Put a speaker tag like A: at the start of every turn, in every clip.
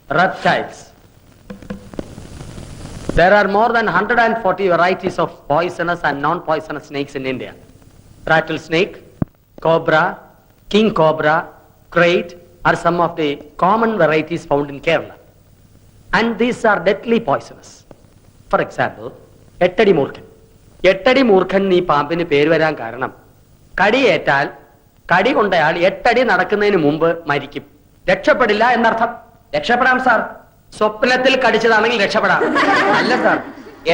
A: reptiles. There are more than 140 varieties of poisonous and non-poisonous snakes in India. Rattlesnake, cobra, king cobra, crate are some of the common varieties found in Kerala. And these are deadly poisonous. For example, എട്ടടി മൂർഖൻ. എട്ടടി മൂർഖൻ ഈ പാമ്പിന് പേര് വരാൻ കാരണം കടിയേറ്റാൽ കടി കൊണ്ടയാൾ 8 അടി നടക്കുന്നതിന് മുമ്പ് മരിക്കും. രക്ഷപ്പെടില്ല എന്നർത്ഥം.
B: രക്ഷപ്പെടാം സാർ.
A: സ്വപ്നത്തിൽ കടിച്ചതാണെങ്കിൽ രക്ഷപ്പെടാം.
B: അല്ല സാർ,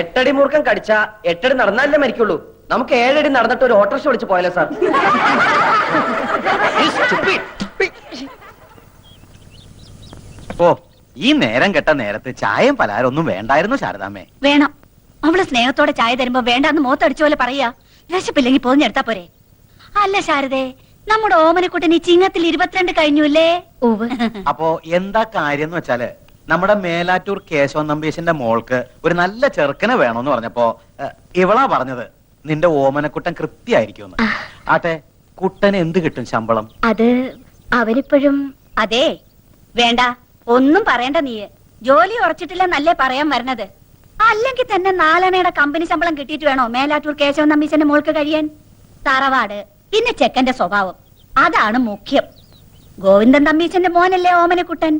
B: 8 അടി മൂർഖൻ കടിച്ച 8 അടി നടന്നാലേ മരിക്കുള്ളൂ. നമുക്ക് 7 അടി നടന്നിട്ട് ഒരു ഓട്ടോറിക്ഷ വിളിച്ച് പോയാലോ സാർ?
C: ഓ, ഈ നേരം കെട്ട നേരത്ത് ചായയും പലഹാരം ഒന്നും വേണ്ടായിരുന്നു ശാരദാമ്മേ.
D: വേണം. അവള് സ്നേഹത്തോടെ ചായ തരുമ്പോ വേണ്ടാന്ന് മുഖത്തടിച്ച പോലെ പറയാ. വിശപ്പില്ലെങ്കിൽ പോഞ്ഞെടുത്താ പോരെ. അല്ല ശാരദേ, നമ്മുടെ ഓമനക്കുട്ടൻ ഈ ചിങ്ങത്തിൽ 22 കഴിഞ്ഞുല്ലേ?
C: അപ്പോ എന്താ കാര്യം എന്ന് വെച്ചാല്, നമ്മുടെ മേലാറ്റൂർ കേശവൻ നമ്പീശന്റെ മോൾക്ക് ഒരു നല്ല ചെറുക്കനെ വേണോന്ന് പറഞ്ഞപ്പോ ഇവളാ പറഞ്ഞത് നിന്റെ ഓമനക്കുട്ടൻ കൃത്യായിരിക്കും. ആട്ടെ, കുട്ടന് എന്ത് കിട്ടും ശമ്പളം?
D: അത് അവരിപ്പോഴും അതെ. വേണ്ട, ഒന്നും പറയണ്ട. നീ ജോലി ഉറച്ചിട്ടില്ല നല്ലേ പറയാൻ വരണത്. അല്ലെങ്കിൽ തന്നെ 4 അണയുടെ കമ്പനി ശമ്പളം കിട്ടിയിട്ട് വേണോ മേലാറ്റൂർ കേശവൻ നമ്പീശന്റെ മോൾക്ക് കഴിയാൻ? തറവാട്, പിന്നെ ചെക്കന്റെ സ്വഭാവം, അതാണ് മുഖ്യം. ഗോവിന്ദൻ തമ്പീശന്റെ മോനല്ലേ ഓമനക്കുട്ടൻ.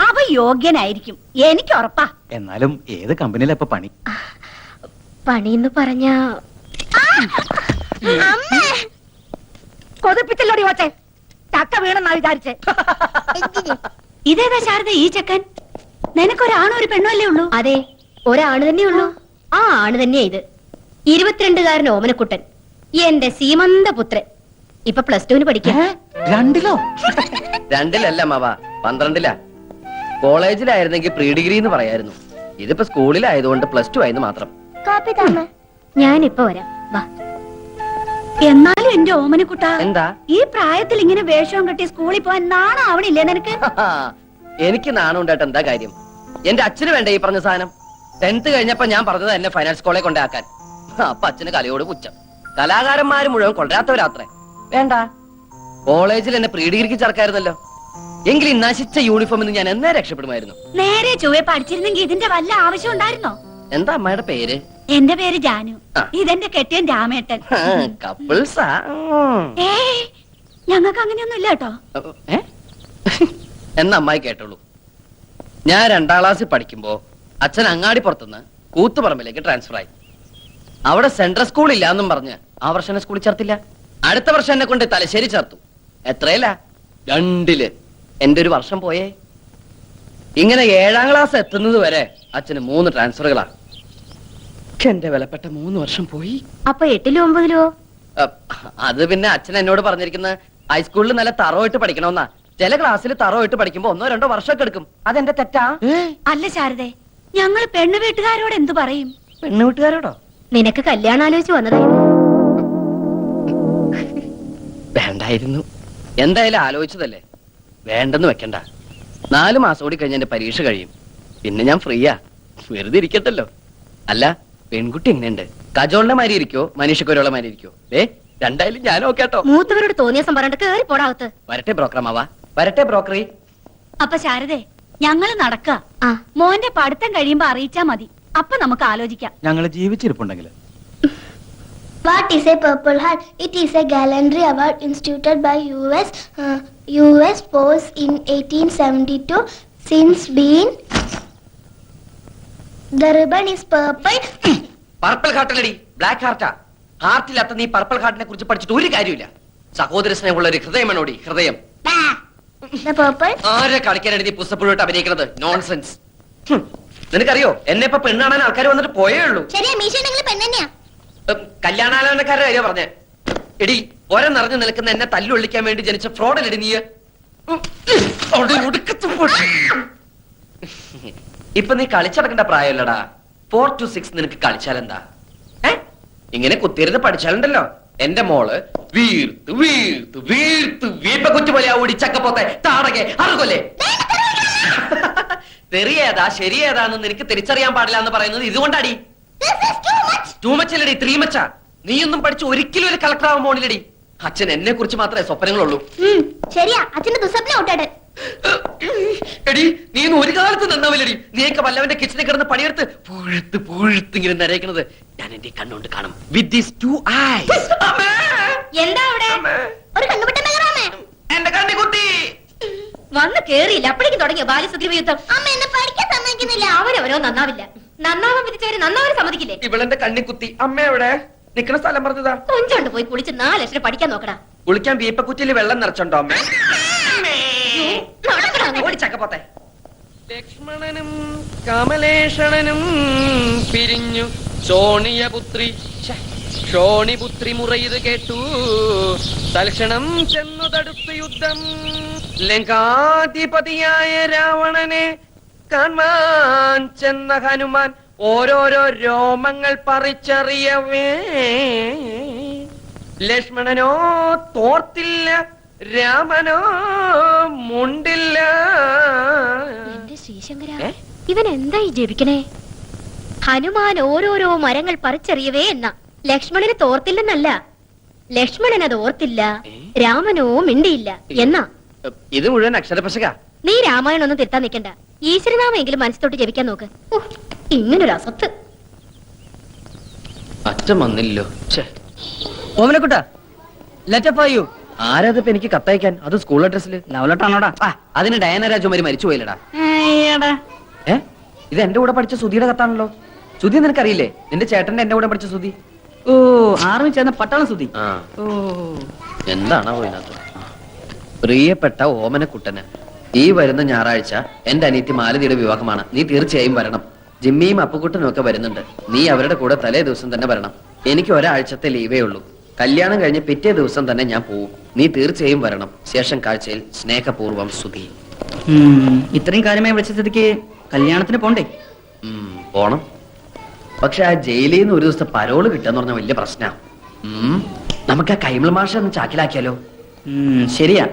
D: അവ യോഗ്യനായിരിക്കും, എനിക്ക് ഉറപ്പാ.
C: എന്നാലും ഏത് കമ്പനിയിലാ ഇപ്പൊ പണി?
D: പണിന്ന് പറഞ്ഞ കൊതിപ്പിച്ചല്ലോടി ഓച്ചെ. ചക്ക വീണെന്നാ വിചാരിച്ചേ. ഇതേതാ ശാരദ ഈ ചെക്കൻ? നിനക്കൊരാണോ ഒരു പെണ്ണോ അല്ലേ ഉള്ളൂ?
E: അതെ, ഒരാണ് തന്നെ ഉള്ളൂ. ആ ആണ് തന്നെയാ ഇത്. 22-കാരൻ ഓമനക്കുട്ടൻ, എന്റെ സീമന്ത പുത്രൻ. ഇപ്പൊ +2 പഠിക്കാം.
C: 2-ലോ?
B: 2-ലല്ല മാവ, 12-ലാ. കോളേജിലായിരുന്നെങ്കിൽ പ്രീ ഡിഗ്രി എന്ന് പറയായിരുന്നു. ഇതിപ്പോ സ്കൂളിലായതുകൊണ്ട് +2 ആയെന്ന് മാത്രം.
E: ഞാനിപ്പോ വരാം, വാ.
D: എന്നാലും എന്റെ ഓമനക്കുട്ട,
B: എന്താ
D: ഈ പ്രായത്തിൽ ഇങ്ങനെ വേഷവും കെട്ടി സ്കൂളിൽ പോവാൻ നാണാവണില്ലേ നിനക്ക്?
B: എനിക്ക് നാണം ഉണ്ടായിട്ട് എന്താ കാര്യം? എന്റെ അച്ഛന് വേണ്ട ഈ പറഞ്ഞ സാധനം. 10th കഴിഞ്ഞപ്പോ ഞാൻ പറഞ്ഞത് എന്നെ ഫൈനാൻസ് കോളേജ് കൊണ്ടാക്കാൻ. അപ്പൊ അച്ഛന് കലയോട് പുച്ഛം. കലാകാരന്മാര് മുഴുവൻ കൊണ്ടുവരാത്തവരാത്രേ. വേണ്ട, കോളേജിൽ എന്നെ പ്രീ ഡിഗ്രിക്ക് ചേർക്കായിരുന്നല്ലോ. എങ്കിൽ ഈ നശിച്ച യൂണിഫോമിൽ നിന്ന് ഞാൻ എന്നേ രക്ഷപ്പെടുമായിരുന്നു.
D: നേരെ ചൊവ്വെ പഠിച്ചിരുന്നെങ്കിൽ ഇതിന്റെ വല്ല ആവശ്യം ഉണ്ടായിരുന്നോ?
B: എന്താ അമ്മയുടെ പേര്?
D: എന്റെ പേര് ജാനു. ഇതെന്റെ കെട്ടിയൻ രാമേട്ടൻ.
B: കപ്പിൾസാ?
D: ഏയ്, ഞങ്ങൾക്ക് അങ്ങനെയൊന്നും ഇല്ല കേട്ടോ.
B: എന്നാ അമ്മായി കേട്ടോളൂ. ഞാൻ 2ാം ക്ലാസ്സിൽ പഠിക്കുമ്പോ അച്ഛൻ അങ്ങാടിപ്പുറത്തുനിന്ന് കൂത്തുപറമ്പിലേക്ക് ട്രാൻസ്ഫർ ആയി. അവിടെ സെൻട്രൽ സ്കൂൾ ഇല്ല എന്നും പറഞ്ഞ് ആ വർഷം സ്കൂളിൽ ചേർത്തില്ല. അടുത്ത വർഷം എന്നെ കൊണ്ട് തലശ്ശേരി ചേർത്തു. എത്രയല്ല, 2-ല്. എന്റെ ഒരു വർഷം പോയേ. ഇങ്ങനെ 7ാം ക്ലാസ് എത്തുന്നത് വരെ അച്ഛന് 3 ട്രാൻസ്ഫറുകളാ. എന്റെ വിലപ്പെട്ട 3 വർഷം പോയി.
E: അപ്പൊ 8-ലോ 9-ലോ?
B: അത് പിന്നെ അച്ഛൻ എന്നോട് പറഞ്ഞിരിക്കുന്നത് ഹൈസ്കൂളിൽ നല്ല തറവായിട്ട് പഠിക്കണമെന്നാ. ചില ക്ലാസ്സിൽ തറവായിട്ട് പഠിക്കുമ്പോ 1-2 വർഷമൊക്കെ എടുക്കും. അതെന്റെ തെറ്റാ?
D: അല്ല ശാരദേ, ഞങ്ങൾ പെണ്ണു വീട്ടുകാരോട് എന്തു പറയും?
B: പെണ്ണു വീട്ടുകാരോടോ?
E: നിനക്ക് കല്യാണം ആലോചിച്ച് വന്നതായിരുന്നു.
B: വേണ്ടായിരുന്നു. എന്തായാലും ആലോചിച്ചതല്ലേ, വേണ്ടെന്ന് വെക്കണ്ട. 4 മാസം കൂടി കഴിഞ്ഞ എന്റെ പരീക്ഷ കഴിയും. പിന്നെ ഞാൻ ഫ്രീയാ, വെറുതെ ഇരിക്കട്ടല്ലോ. അല്ല, പെൺകുട്ടി എങ്ങനെയുണ്ട്? കജോളിന്റെ മാതിരി ഇരിക്കോ മനീഷക്കൊരുള്ള മാതിരി ഇരിക്കോ? രണ്ടായാലും ഞാൻ ഓക്കേട്ടോ.
E: മൂത്തവരോട് തോന്നിയ സംഭരണം കേറി പോടാകത്ത്.
B: വരട്ടെ ബ്രോക്കറമാവാ, വരട്ടെ ബ്രോക്കറി.
D: അപ്പൊ ശാരദേ, ഞങ്ങള് നടക്ക. മോന്റെ പഠിത്തം കഴിയുമ്പോ അറിയിച്ചാ മതി. അപ്പൊ നമുക്ക് ആലോചിക്കാം.
C: ഞങ്ങള് ജീവിച്ചിരിപ്പുണ്ടെങ്കിൽ.
F: What is a Purple Heart? It is a gallantry award instituted by US Force in 1872. Since been, the ribbon is purple.
B: Purple ഹാർട്ടല്ലടി, ബ്ലാക്ക് ഹാർട്ടാ. ഹാർട്ടില്ലാത്ത നീ പർപ്പിൾ ഹാർട്ടിനെ കുറിച്ച് പഠിച്ചിട്ട് ഒരു കാര്യമില്ല. സഹോദര സ്നേഹമുള്ള ഒരു ഹൃദയമാണോടി, ഹൃദയം.
F: The purple?
B: ആരെ കളിക്കാനാണ് നീ പുസ്തകപ്പുഴോട്ട് അഭിനയിക്കുന്നത്? നോൺസെൻസ്. നിനക്കറിയോ, എന്നെ ഇപ്പൊ പെണ്ണാണാൻ ആൾക്കാർ വന്നിട്ട് പോയേ ഉള്ളൂ.
F: ശരിയാ, മീശ ഉണ്ടെങ്കിൽ പെണ്ണെന്നെയാ.
B: കല്യാണാലോചനക്കാരുടെ കാര്യം പറഞ്ഞേ. എടി, ഒര നിറഞ്ഞു നിൽക്കുന്ന എന്നെ തല്ലുള്ളിക്കാൻ വേണ്ടി ജനിച്ച ഫ്രോഡല്ലടി നീ. ഇപ്പൊ നീ കളിച്ചടക്കേണ്ട പ്രായമല്ലടാ. 4 to 6 നിനക്ക് കളിച്ചാലെന്താ? ഇങ്ങനെ കുത്തിയിരുന്ന് പഠിച്ചാലുണ്ടല്ലോ, എന്റെ മോള് വീർത്ത് വീർത്ത് വീർത്ത് വീപ്പ കുറ്റുപോലെ ആ ഓടിച്ചക്കപ്പോത്തെ താടകെ അറുകൊല്ലേ. തെറിയേതാ ശരിയേതാന്ന് നിനക്ക് തിരിച്ചറിയാൻ പാടില്ല എന്ന് പറയുന്നത് ഇതുകൊണ്ടാടി. ടൂ മച്ചല്ലടി, 3 മച്ച. നീയൊന്നും പഠിച്ച് ഒരിക്കലും ഒരു കളക്ടർ ആവാൻ പോണില്ലടി. അച്ഛൻ എന്നെ കുറിച്ച് മാത്രമേ സ്വപ്നങ്ങളുള്ളൂ.
F: ശരിയാ, അച്ഛന്റെ ദുസ്വപ്നം ഔട്ടാട്.
B: എടി നീ ഇന്ന് ഒരു കാലത്ത് നന്നാവില്ലടി. നീയൊക്കെ വല്ലവന്റെ കിച്ചണിൽ കിടന്ന് പണിയെടുത്ത് പുഴുത്ത് പുഴുത്ത് ഇങ്ങനെ നരയിക്കണത് ഞാൻ എന്റെ കണ്ണുകൊണ്ട് കാണും. With these 2 eyes.
E: എന്താ അവിടെ ഒരു കണ്ണുപെട്ട നഗരാമേ
B: എന്റെ കണ്ണി കുത്തി.
E: വന്ന് കേറിയില്ല അപ്പോഴേക്കും തുടങ്ങിയ ബാല്യസുഗ്രീവ യുദ്ധം.
F: അമ്മ എന്നെ പഠിക്കാൻ സമ്മതിക്കുന്നില്ല.
E: അവരവരോ നന്നാവില്ല. നന്നാവാൻ വിധിച്ചവര് നന്നാവരെ സമ്മതിക്കില്ലേ?
B: ഇവളെന്റെ കണ്ണി കുത്തി. അമ്മ എവിടെ? നിക്കണ സ്ഥലം പറഞ്ഞതാ.
E: കൊഞ്ചോണ്ട് പോയി കുളിച്ച് 4 ലക്ഷം പഠിക്കാൻ നോക്കടാ.
B: കുളിക്കാൻ വീപ്പക്കുറ്റിയിൽ വെള്ളം നിറച്ചുണ്ടോ അമ്മ?
E: നടക്കടാ അങ്ങോട്ട്.
B: ഓടിച്ചക്കപ്പോത്തെ. ലക്ഷ്മണനും കമലേഷണനും പിരിഞ്ഞു ശോണിയപുത്രി ശോണിപുത്രി മുറയത് കേട്ടു തൽക്ഷണം ചെന്നു തടുത്തു യുദ്ധം. ലങ്കാധിപതിയായ രാവണനെ കാണാൻ ചെന്ന ഹനുമാൻ ഓരോരോ രോമങ്ങൾ പറിച്ചറിയവേ ലക്ഷ്മണനോ തോർത്തില്ല, രാമനോ മുണ്ടില്ല.
E: എന്റെ ശ്രീശങ്കര ഇവൻ എന്തായി ജപിക്കണേ? ഹനുമാൻ ഓരോരോ മരങ്ങൾ പറിച്ചെറിയവേ എന്ന ലക്ഷ്മണന് തോർത്തില്ലെന്നല്ല, ലക്ഷ്മണൻ അത് ഓർത്തില്ല, രാമനോ മിണ്ടിയില്ല എന്നാ.
B: ഇത് മുഴുവൻ അക്ഷരപശക.
E: നീ രാമായണം ഒന്നും തിരുത്താൻ നിൽക്കണ്ട. ഈശ്വരനാമെങ്കിലും മനസ്സിലോട്ട് ജപിക്കാൻ നോക്ക്. ഇങ്ങനൊരു അസത്ത്.
B: അച്ഛൻ വന്നില്ലോ.
G: ഓമനക്കുട്ട ലെറ്റർ ഫോർ യു.
B: ആരാതിപ്പോ എനിക്ക് കത്തയക്കാൻ? അത് സ്കൂൾ അഡ്രസ്സിൽ.
G: ലവ് ലെറ്റർ ആണോടാ?
B: അതിന് ഡയന രാജകുമാരി മരിച്ചു പോയില്ലടാ. ഇത് എന്റെ കൂടെ പഠിച്ച സുധിയുടെ കത്താണല്ലോ. സുധി നിനക്കറിയില്ലേ? നിന്റെ ചേട്ടന്റെ എന്റെ കൂടെ പഠിച്ച സുധി.
G: ഓ ആർമി ചേർന്ന പട്ടാളം സുധി. ഓ
B: എന്താണോ ഇതിനകത്ത്? പ്രിയപ്പെട്ട ഓമനക്കുട്ടന്, ഈ വരുന്ന ഞായറാഴ്ച എന്റെ അനിയത്തി മാലതിയുടെ വിവാഹമാണ്. നീ തീർച്ചയായും വരണം. ജിമ്മിയും അപ്പുക്കുട്ടനും ഒക്കെ വരുന്നുണ്ട്. നീ അവരുടെ കൂടെ തലേ ദിവസം തന്നെ വരണം. എനിക്ക് ഒരാഴ്ചത്തെ ലീവേ ഉള്ളൂ. കല്യാണം കഴിഞ്ഞ് പിറ്റേ ദിവസം തന്നെ ഞാൻ പോവും. നീ തീർച്ചയായും വരണം. ശേഷം കാഴ്ചയിൽ സ്നേഹപൂർവം സുധി.
G: ഇത്രയും കാര്യമായി വിളിച്ച സ്ഥിതിക്ക് കല്യാണത്തിന് പോണ്ടേ?
B: പോണം. പക്ഷെ ആ ജയിലിൽ നിന്ന് ഒരു ദിവസത്തെ പരോള് കിട്ടാന്ന് പറഞ്ഞ വലിയ പ്രശ്നമാണ്. നമുക്ക് ആ കൈമൾ മാഷ ഒന്ന് ചാക്കിലാക്കിയാലോ?
G: ശരിയാ,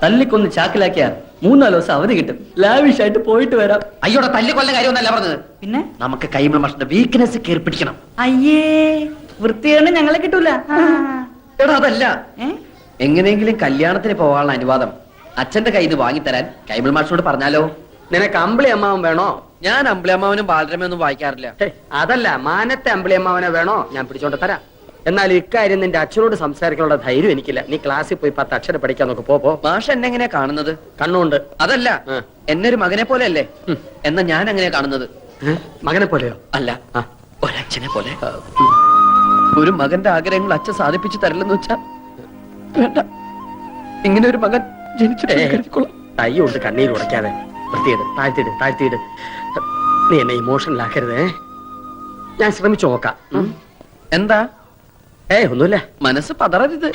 G: തല്ലിക്കൊന്ന് ചാക്കിലാക്കിയാ 3-4 ദിവസം അവധി കിട്ടും. ലാവിഷായിട്ട് പോയിട്ട് വരാം.
B: അയ്യോടെ തല്ലി കൊല്ല കാര്യമൊന്നല്ല പറഞ്ഞത്.
G: പിന്നെ
B: നമുക്ക് കൈമൾ മാഷിന്റെ വീക്ക്നെസ് കയറി പിടിക്കണം.
G: അയ്യേ വൃത്തിയാണ് ഞങ്ങളെ കിട്ടൂല.
B: എടാ അതല്ല, എങ്ങനെയെങ്കിലും കല്യാണത്തിന് പോകാനുള്ള അനുവാദം അച്ഛന്റെ കയ്യിൽ നിന്ന് വാങ്ങിത്തരാൻ കൈമൾ മാഷിനോട് പറഞ്ഞാലോ?
A: നിനക്ക് അമ്പിളി അമ്മാവൻ വേണോ?
B: ഞാൻ അമ്പിളിയമ്മാവനും ബാലരമയൊന്നും വായിക്കാറില്ല.
A: അതല്ല, മാനത്തെ അമ്പിളി അമ്മാവനെ വേണോ? ഞാൻ പിടിച്ചോണ്ട് തരാം. എന്നാൽ ഇക്കാര്യം നിന്റെ അച്ഛനോട് സംസാരിക്കാനുള്ള ധൈര്യം എനിക്കില്ല. നീ ക്ലാസ്സിൽ പോയി 10 അക്ഷരം പഠിക്കാൻ നോക്ക്. പോ.
B: മാഷ് എന്നെ എങ്ങനെയാ കാണുന്നത്?
A: കണ്ണുണ്ട്.
B: അതല്ല, എന്നെ ഒരു മകനെ പോലെ അല്ലേ? എന്നാ ഞാൻ എങ്ങനെയാ കാണുന്നത്?
A: മകനെ പോലെയോ?
B: അല്ല, ഒരച്ഛനെ പോലെ. ഒരു മകന്റെ ആഗ്രഹങ്ങൾ അച്ഛൻ സാധിപ്പിച്ചു തരില്ലെന്ന് വെച്ചാ വേണ്ട. ഇങ്ങനെ ഒരു മകൻ ജനിച്ചിട്ട്
A: തൈ കൊണ്ട് കണ്ണീര് ഉടയ്ക്കാതെ വൃത്തിയിട്. താഴ്ത്തിയിട്. നീ എന്നെ ഇമോഷണൽ ആക്കരുതേ. ഞാൻ ശ്രമിച്ചു നോക്കാം.
B: എന്താ?
A: ഒന്നുമില്ല.
B: മനസ്സ് പതറരുത്.